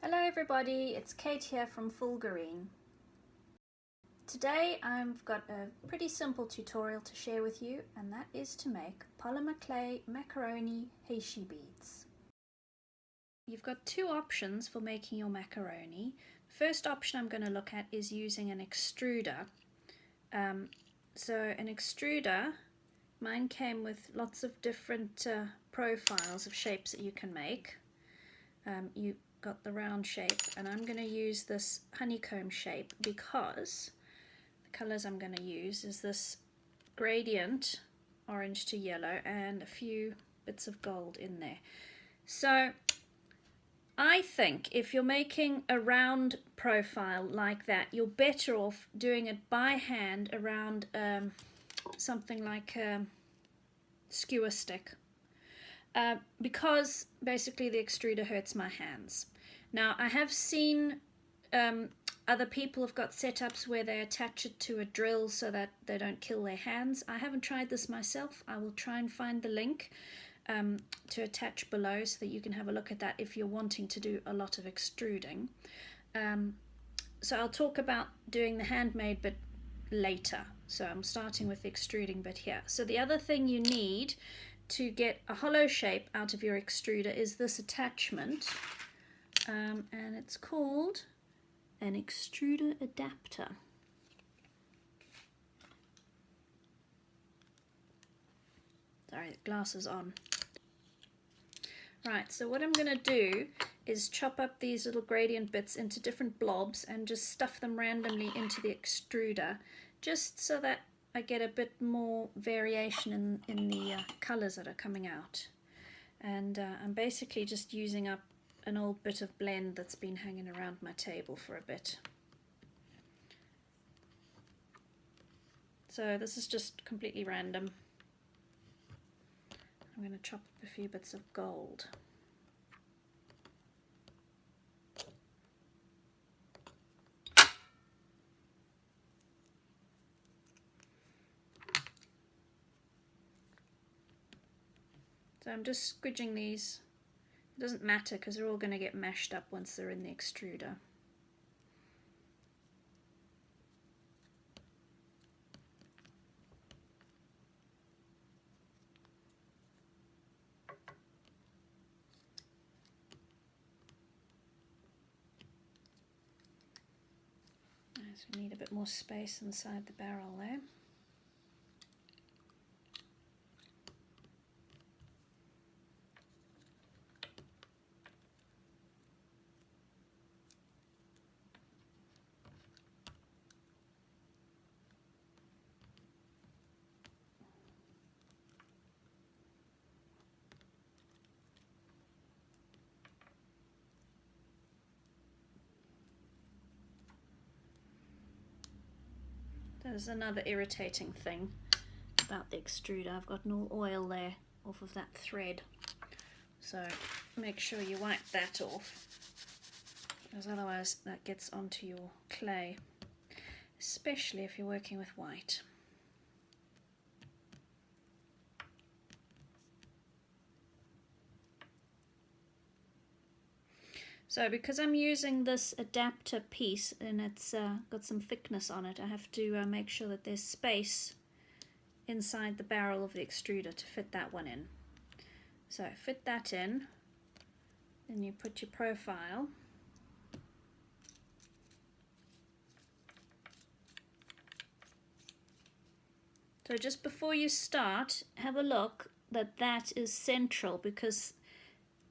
Hello everybody, it's Kate here from Fulgarine. Today I've got a pretty simple tutorial to share with you, and that is to make polymer clay macaroni Heishi beads. You've got two options for making your macaroni. The first option I'm going to look at is using an extruder. So an extruder, mine came with lots of different profiles of shapes that you can make. You got the round shape, and I'm going to use this honeycomb shape because the colors I'm going to use is this gradient orange to yellow and a few bits of gold in there. So I think if you're making a round profile like that, you're better off doing it by hand around something like a skewer stick. Because basically the extruder hurts my hands. Now I have seen other people have got setups where they attach it to a drill so that they don't kill their hands. I haven't tried this myself. I will try and find the link to attach below so that you can have a look at that if you're wanting to do a lot of extruding. So I'll talk about doing the handmade bit later. So I'm starting with the extruding bit here. So the other thing you need to get a hollow shape out of your extruder is this attachment, and it's called an extruder adapter. Sorry, the glass is on. Right, so what I'm going to do is chop up these little gradient bits into different blobs and just stuff them randomly into the extruder, just so that I get a bit more variation in the colours that are coming out. And I'm basically just using up an old bit of blend that's been hanging around my table for a bit. So this is just completely random. I'm going to chop up a few bits of gold. So I'm just squidging these. It doesn't matter because they're all going to get mashed up once they're in the extruder. So we need a bit more space inside the barrel there. There's another irritating thing about the extruder. I've got no oil there off of that thread, so make sure you wipe that off, because otherwise that gets onto your clay, especially if you're working with white. So because I'm using this adapter piece and it's got some thickness on it, I have to make sure that there's space inside the barrel of the extruder to fit that one in. So fit that in, then you put your profile. So just before you start, have a look that that is central, because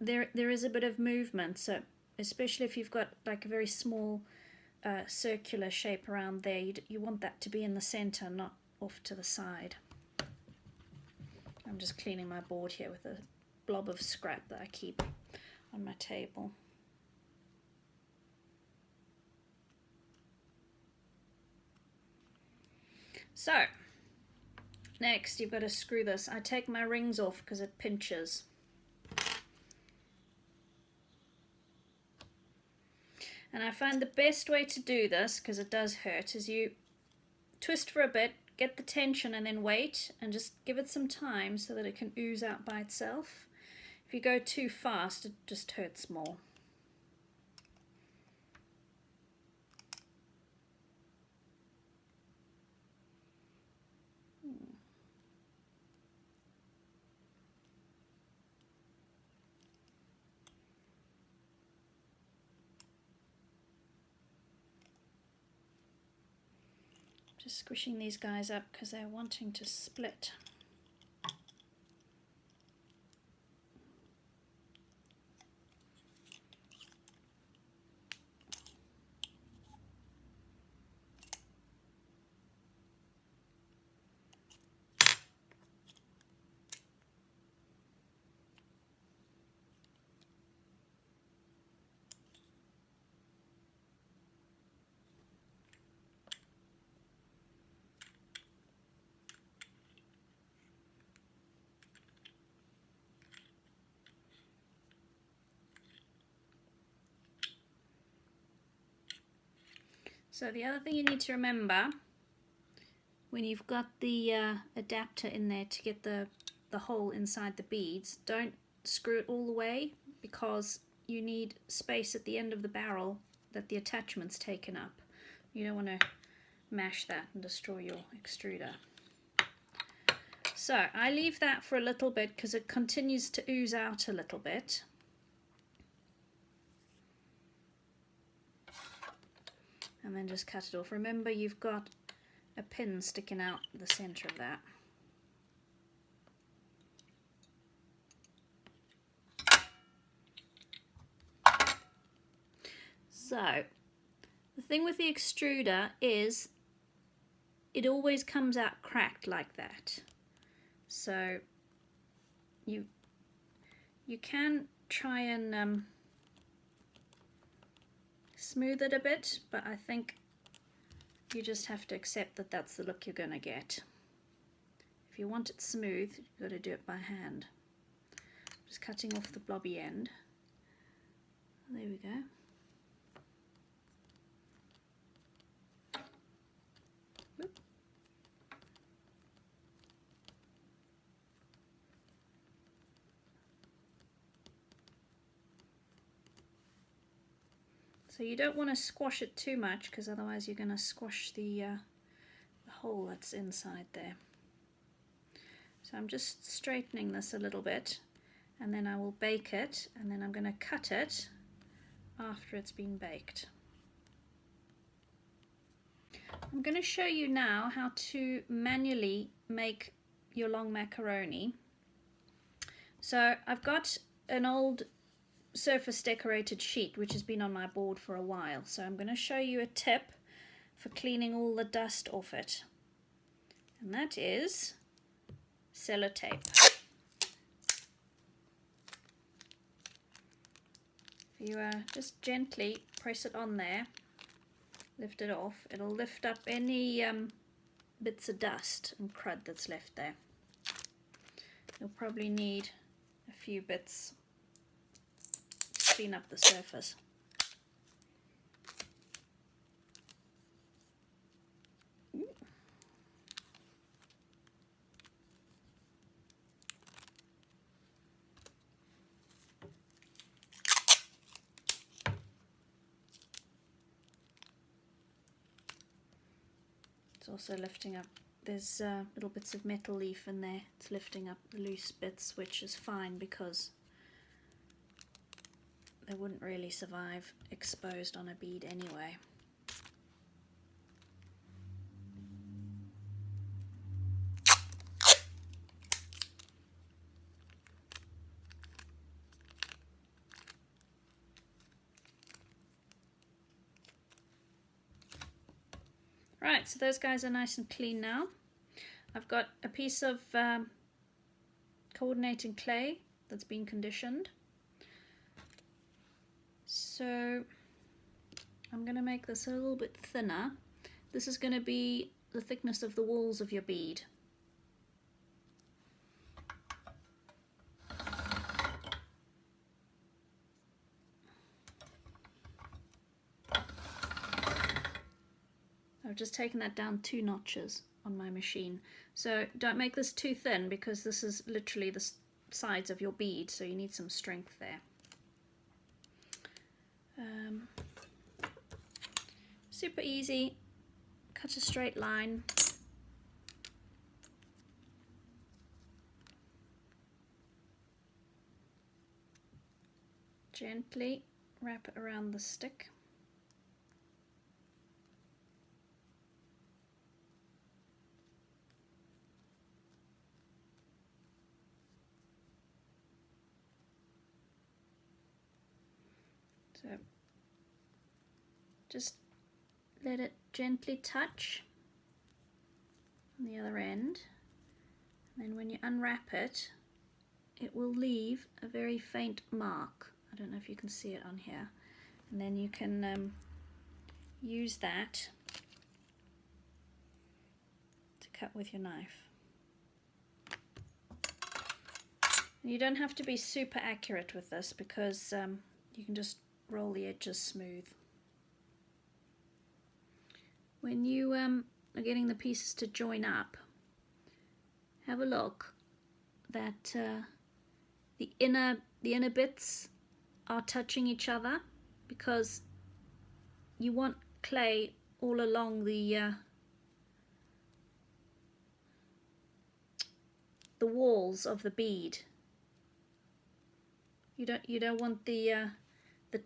there is a bit of movement. So especially if you've got like a very small circular shape around there, you want that to be in the center, not off to the side. I'm just cleaning my board here with a blob of scrap that I keep on my table. So next you've got to screw this. I take my rings off because it pinches. And I find the best way to do this, because it does hurt, is you twist for a bit, get the tension, and then wait and just give it some time so that it can ooze out by itself. If you go too fast, it just hurts more. Just squishing these guys up because they're wanting to split. So the other thing you need to remember when you've got the adapter in there to get the hole inside the beads, don't screw it all the way, because you need space at the end of the barrel that the attachment's taken up. You don't want to mash that and destroy your extruder. So I leave that for a little bit because it continues to ooze out a little bit. And then just cut it off. Remember, you've got a pin sticking out the center of that. So the thing with the extruder is it always comes out cracked like that. So you can try and smooth it a bit, but I think you just have to accept that that's the look you're going to get. If you want it smooth, you've got to do it by hand. Just cutting off the blobby end. There we go. Whoop. So you don't want to squash it too much, because otherwise you're going to squash the hole that's inside there. So I'm just straightening this a little bit, and then I will bake it, and then I'm going to cut it after it's been baked. I'm going to show you now how to manually make your long macaroni. So I've got an old surface decorated sheet which has been on my board for a while, so I'm going to show you a tip for cleaning all the dust off it, and that is sellotape. If you just gently press it on there, lift it off, it'll lift up any bits of dust and crud that's left there. You'll probably need a few bits to clean up the surface. It's also lifting up, there's little bits of metal leaf in there, it's lifting up the loose bits, which is fine because they wouldn't really survive exposed on a bead anyway. Right, so those guys are nice and clean now. I've got a piece of coordinating clay that's been conditioned. So I'm going to make this a little bit thinner. This is going to be the thickness of the walls of your bead. I've just taken that down 2 notches on my machine. So don't make this too thin, because this is literally the sides of your bead, so you need some strength there. Super easy, cut a straight line. Gently wrap it around the stick. So just let it gently touch on the other end, and then when you unwrap it, it will leave a very faint mark. I don't know if you can see it on here, and then you can use that to cut with your knife. And you don't have to be super accurate with this, because you can just roll the edges smooth. When you are getting the pieces to join up, have a look that the inner bits are touching each other, because you want clay all along the walls of the bead. You don't want the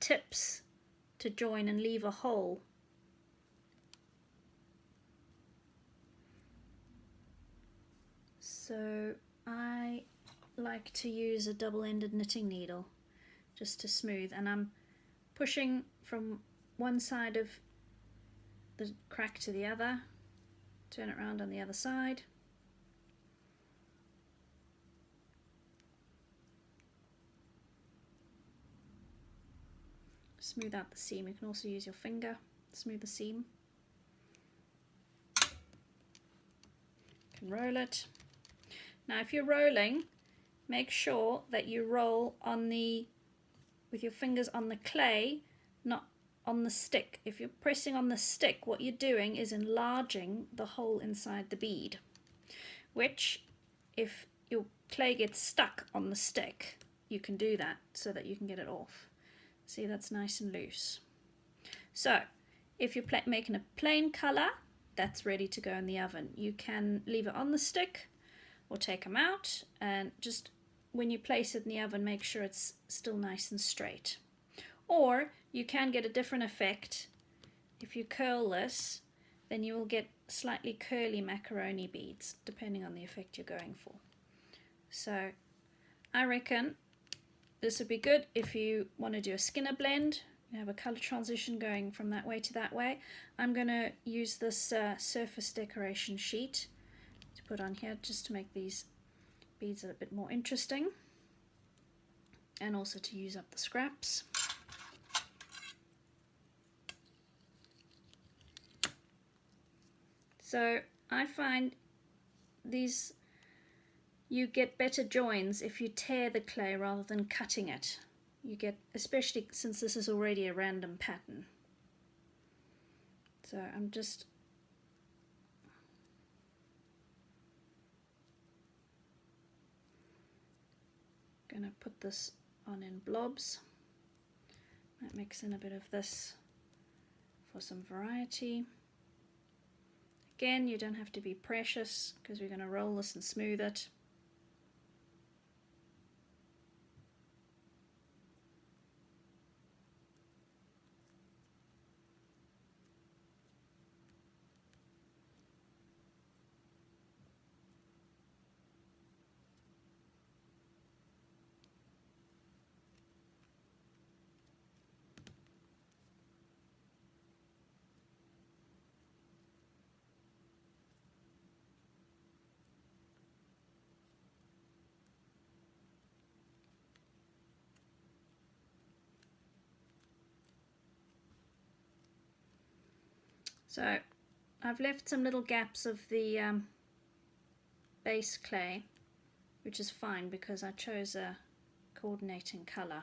tips to join and leave a hole. So I like to use a double-ended knitting needle just to smooth, and I'm pushing from one side of the crack to the other, turn it around on the other side. Smooth out the seam. You can also use your finger to smooth the seam. You can roll it. Now if you're rolling, make sure that you roll on with your fingers on the clay, not on the stick. If you're pressing on the stick, what you're doing is enlarging the hole inside the bead, which, if your clay gets stuck on the stick, you can do that so that you can get it off. See, that's nice and loose. So if you're making a plain color, that's ready to go in the oven. You can leave it on the stick or take them out, and just when you place it in the oven, make sure it's still nice and straight. Or you can get a different effect. If you curl this, then you will get slightly curly macaroni beads, depending on the effect you're going for. So I reckon this would be good if you want to do a skinner blend. You have a color transition going from that way to that way. I'm going to use this surface decoration sheet to put on here, just to make these beads a bit more interesting, and also to use up the scraps. So I find you get better joins if you tear the clay rather than cutting it. You get, especially since this is already a random pattern. So I'm just going to put this on in blobs. Might mix in a bit of this for some variety. Again, you don't have to be precious, because we're going to roll this and smooth it. So I've left some little gaps of the base clay, which is fine because I chose a coordinating colour.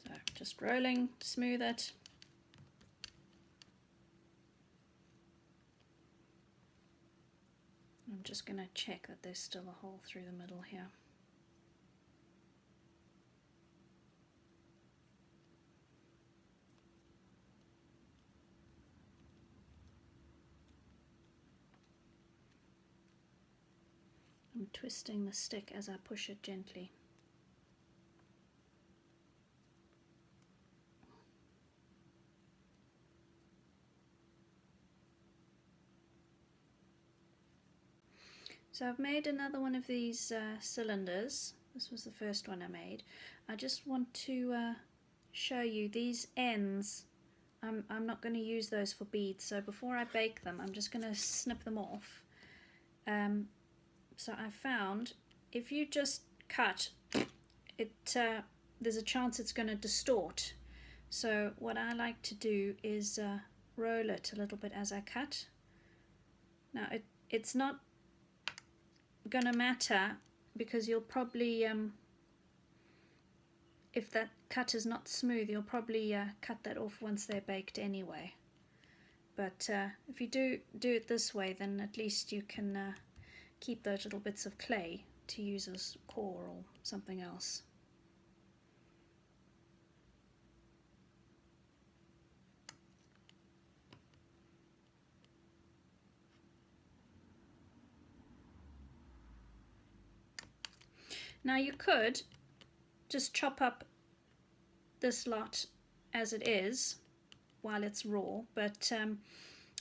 So just rolling, smooth it. I'm just going to check that there's still a hole through the middle here. I'm twisting the stick as I push it gently. So I've made another one of these cylinders. This was the first one I made. I just want to show you these ends. I'm not going to use those for beads, so before I bake them I'm just going to snip them off. So I found if you just cut it, there's a chance it's going to distort. So what I like to do is roll it a little bit as I cut. Now it's not going to matter because you'll probably, if that cut is not smooth, you'll probably cut that off once they're baked anyway. But if you do it this way, then at least you can keep those little bits of clay to use as core or something else. Now you could just chop up this lot as it is while it's raw, but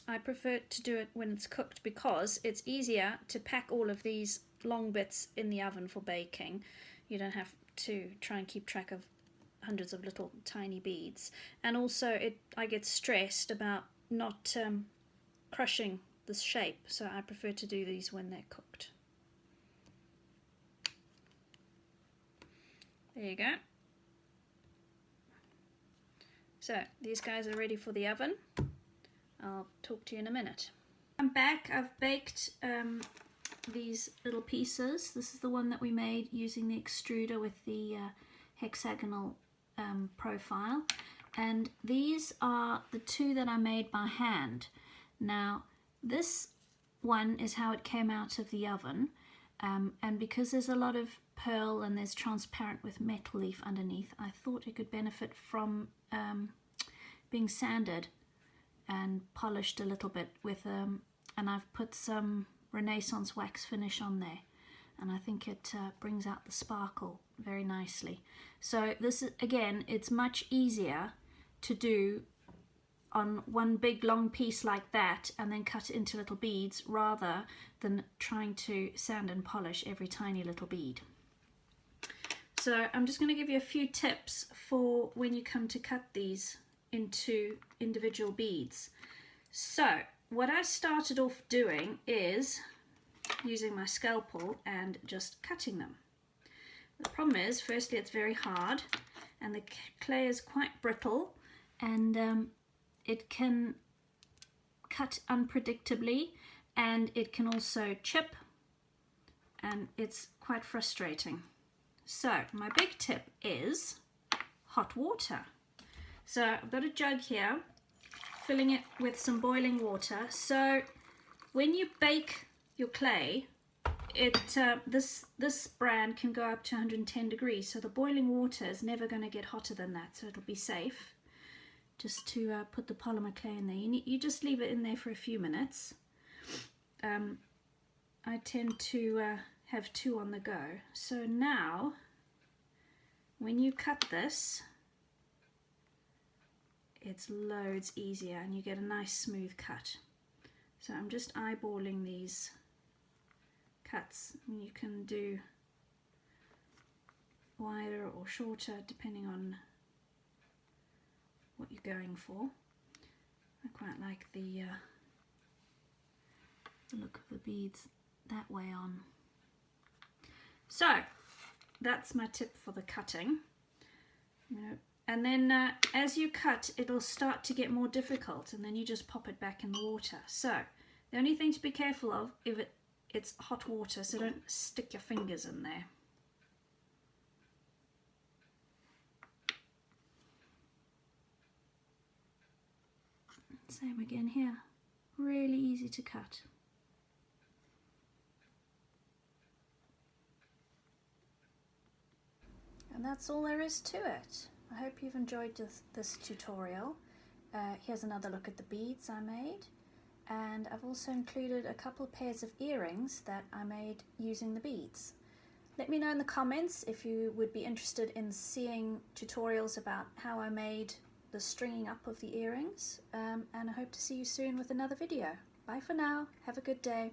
I prefer to do it when it's cooked because it's easier to pack all of these long bits in the oven for baking. You don't have to try and keep track of hundreds of little tiny beads, and also I get stressed about not crushing this shape, so I prefer to do these when they're cooked. There you go. So these guys are ready for the oven. I'll talk to you in a minute. I'm back. I've baked these little pieces. This is the one that we made using the extruder with the hexagonal profile, and these are the two that I made by hand. Now this one is how it came out of the oven, and because there's a lot of pearl and there's transparent with metal leaf underneath, I thought it could benefit from being sanded and polished a little bit with and I've put some Renaissance wax finish on there, and I think it brings out the sparkle very nicely. So this is, again, it's much easier to do on one big long piece like that and then cut it into little beads rather than trying to sand and polish every tiny little bead. So I'm just going to give you a few tips for when you come to cut these into individual beads. So what I started off doing is using my scalpel and just cutting them. The problem is, firstly, it's very hard and the clay is quite brittle, and it can cut unpredictably, and it can also chip, and it's quite frustrating. So my big tip is hot water. So I've got a jug here, filling it with some boiling water. So when you bake your clay, this brand can go up to 110 degrees, so the boiling water is never going to get hotter than that, so it'll be safe just to put the polymer clay in there. You just leave it in there for a few minutes. I tend to have two on the go. So now when you cut this, it's loads easier and you get a nice smooth cut. So I'm just eyeballing these cuts. You can do wider or shorter depending on what you're going for. I quite like the look of the beads that way on. So that's my tip for the cutting. And then as you cut, it'll start to get more difficult, and then you just pop it back in the water. So the only thing to be careful of, if it's hot water, so don't stick your fingers in there. Same again here, really easy to cut. And that's all there is to it. I hope you've enjoyed this tutorial. Here's another look at the beads I made, and I've also included a couple pairs of earrings that I made using the beads. Let me know in the comments if you would be interested in seeing tutorials about how I made the stringing up of the earrings, and I hope to see you soon with another video. Bye for now, have a good day.